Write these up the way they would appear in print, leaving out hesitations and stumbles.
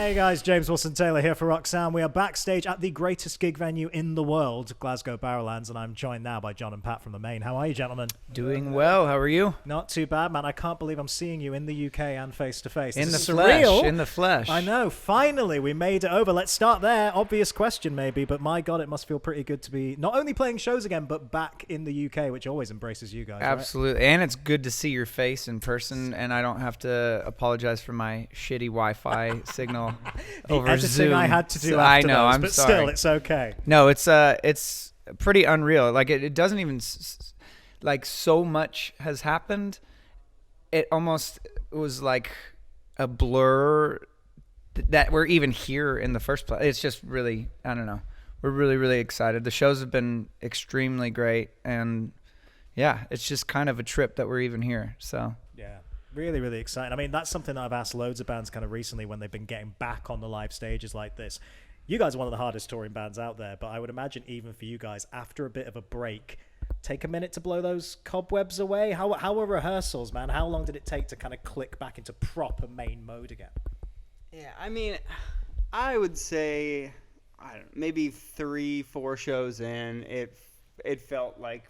Hey guys, James Wilson-Taylor here for Roxanne. We are backstage at the greatest gig venue in the world, Glasgow Barrowlands, and I'm joined now by John and Pat from the Maine. How are you, gentlemen? Doing well. How are you? Not too bad, man. I can't believe I'm seeing you in the UK and face-to-face. In the flesh. Surreal. In the flesh. I know. Finally, we made it over. Let's start there. Obvious question, maybe, but my God, it must feel pretty good to be not only playing shows again, but back in the UK, which always embraces you guys, Absolutely. Right? And it's good to see your face in person, and I don't have to apologize for my shitty Wi-Fi signal over Zoom. I had to do so after I know, those, I'm but sorry. still, it's okay. No, it's pretty unreal. Like, it doesn't even, like, so much has happened. It almost was like a blur that we're even here in the first place. It's just really, I don't know. We're really, really excited. The shows have been extremely great, and yeah, it's just kind of a trip that we're even here. So yeah, really, really exciting. I mean, that's something that I've asked loads of bands kind of recently when they've been getting back on the live stages like this. You guys are one of the hardest touring bands out there, but I would imagine even for you guys, after a bit of a break, take a minute to blow those cobwebs away. How were rehearsals, man? How long did it take to kind of click back into proper main mode again? Yeah, I mean, I would say, I don't know, maybe 3-4 shows in, it felt like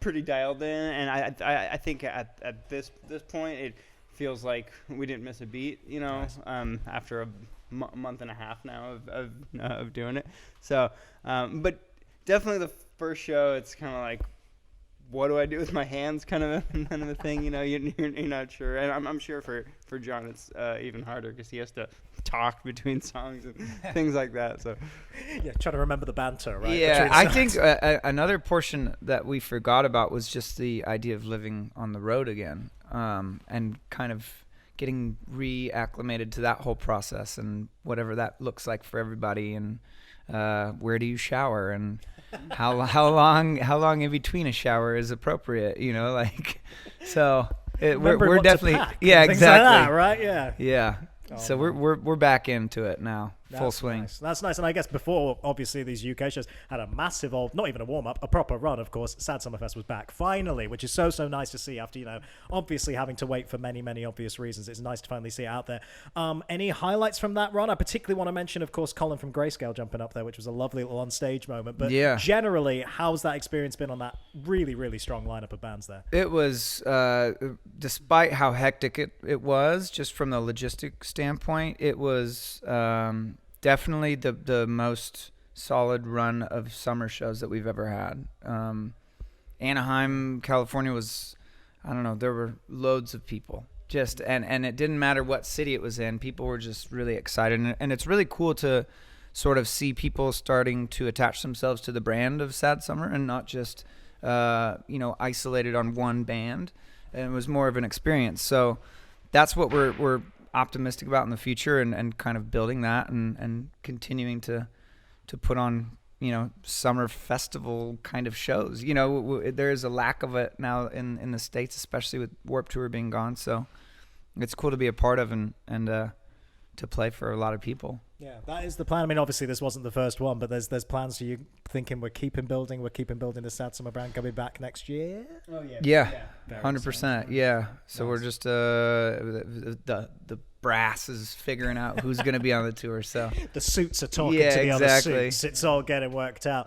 pretty dialed in, and I think at this point it feels like we didn't miss a beat, you know, nice. After a month and a half now of doing it. So, but definitely the first show, it's kind of like, what do I do with my hands, kind of a thing, you know, you're not sure. And I'm sure for John it's even harder because he has to talk between songs and things like that. So yeah, try to remember the banter, right? Yeah, I think another portion that we forgot about was just the idea of living on the road again, and kind of getting reacclimated to that whole process and whatever that looks like for everybody, and where do you shower, and how long in between a shower is appropriate, you know, like, so we're definitely exactly like that, right? Yeah. So we're back into it now, full swing. Nice. That's nice. And I guess before, obviously, these UK shows had a massive, not even a warm-up, a proper run, of course. Sad Summerfest was back, finally, which is so nice to see after, you know, obviously having to wait for many, many obvious reasons. It's nice to finally see it out there. Any highlights from that run? I particularly want to mention, of course, Colin from Grayscale jumping up there, which was a lovely little on-stage moment. But generally, how's that experience been on that really, really strong lineup of bands there? It was, despite how hectic it was, just from the logistics standpoint, it was definitely the most solid run of summer shows that we've ever had. Anaheim, California was, I don't know, there were loads of people. Just and it didn't matter what city it was in, people were just really excited. And it's really cool to sort of see people starting to attach themselves to the brand of Sad Summer and not just isolated on one band. And it was more of an experience. So that's what we're optimistic about in the future, and kind of building that and continuing to put on, you know, summer festival kind of shows. You know, there is a lack of it now in the States, especially with Warped Tour being gone. So it's cool to be a part of and to play for a lot of people. Yeah, that is the plan. I mean, obviously this wasn't the first one, but there's plans for you thinking we're keeping building the Sad Summer brand coming back next year. Oh yeah. Yeah. 100%. Yeah. So nice. We're just the brass is figuring out who's going to be on the tour. So the suits are talking to the other suits. It's all getting worked out.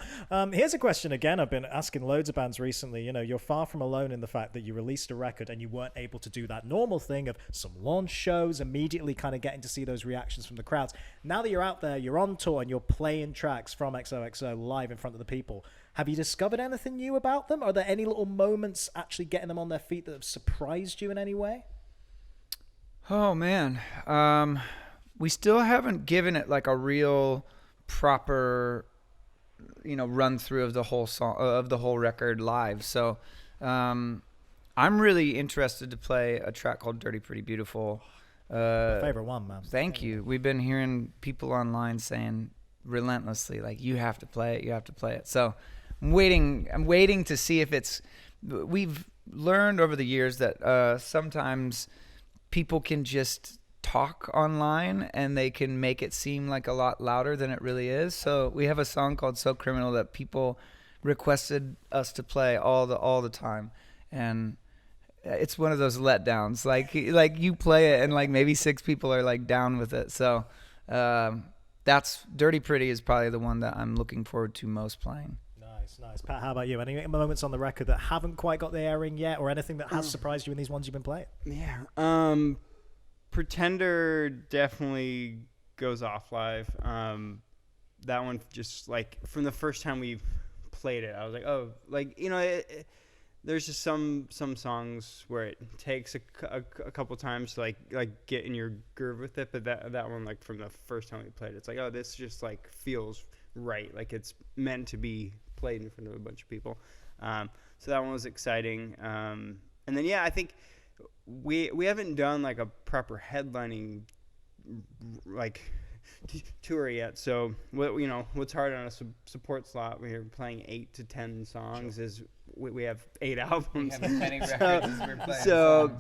Here's a question again. I've been asking loads of bands recently. You know, you're far from alone in the fact that you released a record and you weren't able to do that normal thing of some launch shows, immediately kind of getting to see those reactions from the crowds. Now that you're out there, you're on tour and you're playing tracks from Xoxo live in front of the people. Have you discovered anything new about them? Are there any little moments actually getting them on their feet that have surprised you in any way? Oh man, we still haven't given it like a real proper, you know, run through of the whole song, of the whole record live. So, I'm really interested to play a track called "Dirty Pretty Beautiful." My favorite one, man. Thank you. We've been hearing people online saying relentlessly, like, you have to play it. So, I'm waiting to see if it's. We've learned over the years that sometimes people can just talk online and they can make it seem like a lot louder than it really is. So we have a song called "So Criminal" that people requested us to play all the time, and it's one of those letdowns. Like you play it and like maybe 6 people are like down with it. So that's Dirty Pretty is probably the one that I'm looking forward to most playing. Nice. Pat, how about you? Any moments on the record that haven't quite got the airing yet, or anything that has surprised you in these ones you've been playing? Yeah. Pretender definitely goes off live. That one just like from the first time we played it, I was like, oh, like, you know, there's just some songs where it takes a couple times to like get in your groove with it, but that one, like from the first time we played it, it's like, oh, this just like feels right, like it's meant to be played in front of a bunch of people. So that one was exciting. And then I think we haven't done like a proper headlining like tour yet, so what's hard on a support slot when you're playing 8 to 10 songs is we have 8 albums. We have as many records as we're playing so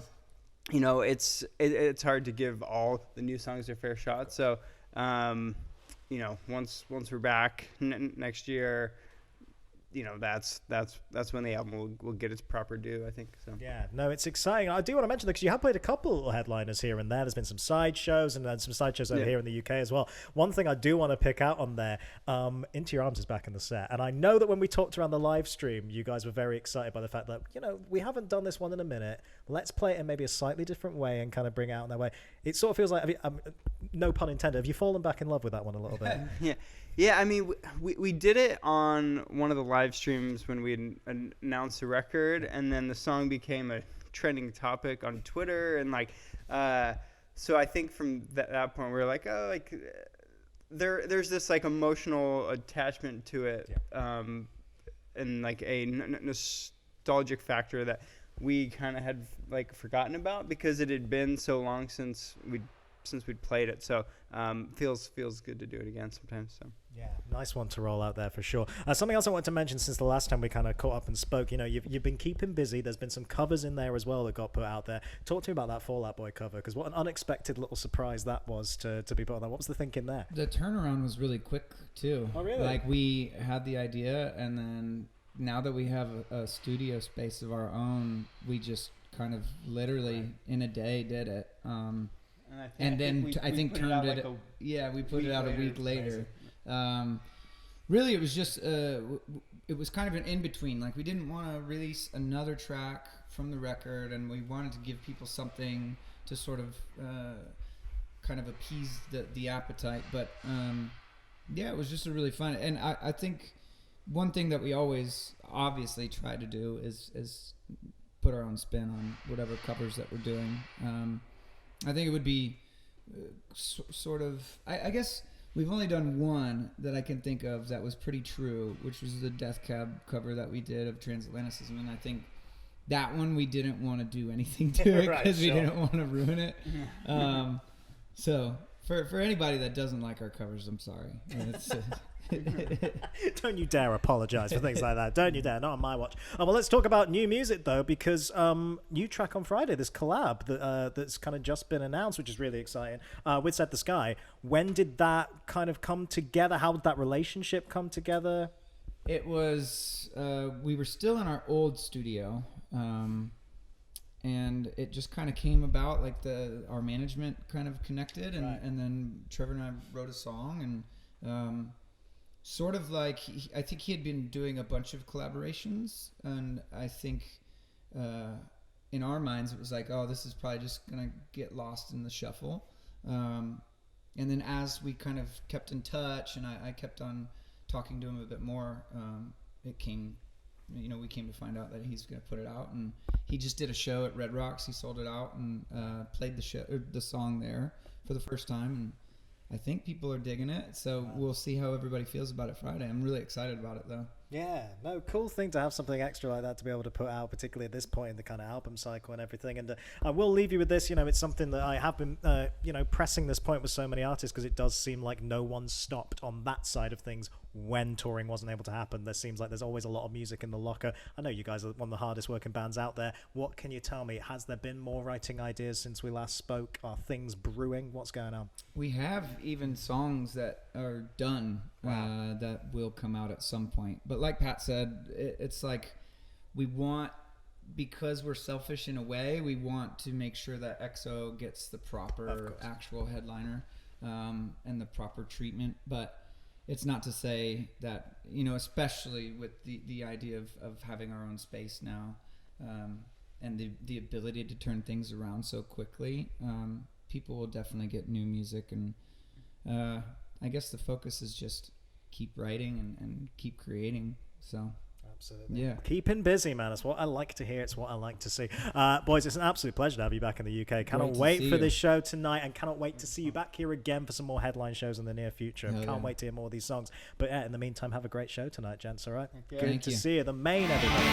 songs. It's hard to give all the new songs their fair shot. So once we're back next year, that's when the album will get its proper due, I think. So yeah, no, it's exciting. I do want to mention that because you have played a couple of headliners here and there. There's been some side shows and then some side shows over here in the UK as well. One thing I do want to pick out on there, Into Your Arms is back in the set, and I know that when we talked around the live stream, you guys were very excited by the fact that we haven't done this one in a minute. Let's play it in maybe a slightly different way and kind of bring it out in that way. It sort of feels like, no pun intended, have you fallen back in love with that one a little bit? Yeah, I mean, we did it on one of the live streams when we announced the record, and then the song became a trending topic on Twitter, and so I think from that point we were like, oh, like there's this like emotional attachment to it, and like a nostalgic factor that we kind of had like forgotten about because it had been so long since we'd played it. So feels good to do it again sometimes. So yeah, nice one to roll out there for sure. Something else I wanted to mention since the last time we kind of caught up and spoke, you've been keeping busy. There's been some covers in there as well that got put out there. Talk to me about that Fall Out Boy cover, because what an unexpected little surprise that was to be put on there. What was the thinking there? The turnaround was really quick too. Oh really? Like we had the idea, and then now that we have a studio space of our own, we just kind of literally in a day did it. And then I think turned it. We put it out a week later. Really, it was just it was kind of an in between. Like we didn't want to release another track from the record, and we wanted to give people something to sort of kind of appease the appetite. But it was just a really fun. And I think one thing that we always obviously try to do is put our own spin on whatever covers that we're doing. I think it would be sort of, I guess we've only done one that I can think of that was pretty true, which was the Death Cab cover that we did of Transatlanticism. And I think that one we didn't want to do anything to it because we didn't want to ruin it. So for anybody that doesn't like our covers, I'm sorry. Don't you dare apologize for things like that. Don't you dare. Not on my watch. Well, let's talk about new music though, because new track on Friday, this collab that's kind of just been announced, which is really exciting, with Set the Sky. When did that kind of come together? How did that relationship come together? It was we were still in our old studio, and it just kind of came about, like our management kind of connected, and then Trevor and I wrote a song, and sort of like I think he had been doing a bunch of collaborations, and I think in our minds it was like, oh, this is probably just gonna get lost in the shuffle. And then as we kind of kept in touch, and I kept on talking to him a bit more, we came to find out that he's gonna put it out, and he just did a show at Red Rocks. He sold it out and played the song there for the first time, and I think people are digging it, so we'll see how everybody feels about it Friday. I'm really excited about it, though. Yeah, no, cool thing to have something extra like that to be able to put out, particularly at this point in the kind of album cycle and everything. And I will leave you with this. It's something that I have been, pressing this point with so many artists, because it does seem like no one stopped on that side of things when touring wasn't able to happen. There seems like there's always a lot of music in the locker. I know you guys are one of the hardest working bands out there. What can you tell me? Has there been more writing ideas since we last spoke? Are things brewing? What's going on? We have even songs that are done that will come out at some point. But like Pat said, it's like we want because we're selfish in a way, we want to make sure that Xoxo gets the proper actual headliner and the proper treatment. But it's not to say that, especially with the idea of having our own space now and the ability to turn things around so quickly, people will definitely get new music. And I guess the focus is just keep writing and keep creating. So absolutely, yeah, keeping busy, man. It's what I like to hear. It's what I like to see. Boys, it's an absolute pleasure to have you back in the UK. Cannot wait for this show tonight, and cannot wait to see you back here again for some more headline shows in the near future. Can't wait to hear more of these songs. But yeah, in the meantime, have a great show tonight, gents. All right, good to see you. The Maine, everybody.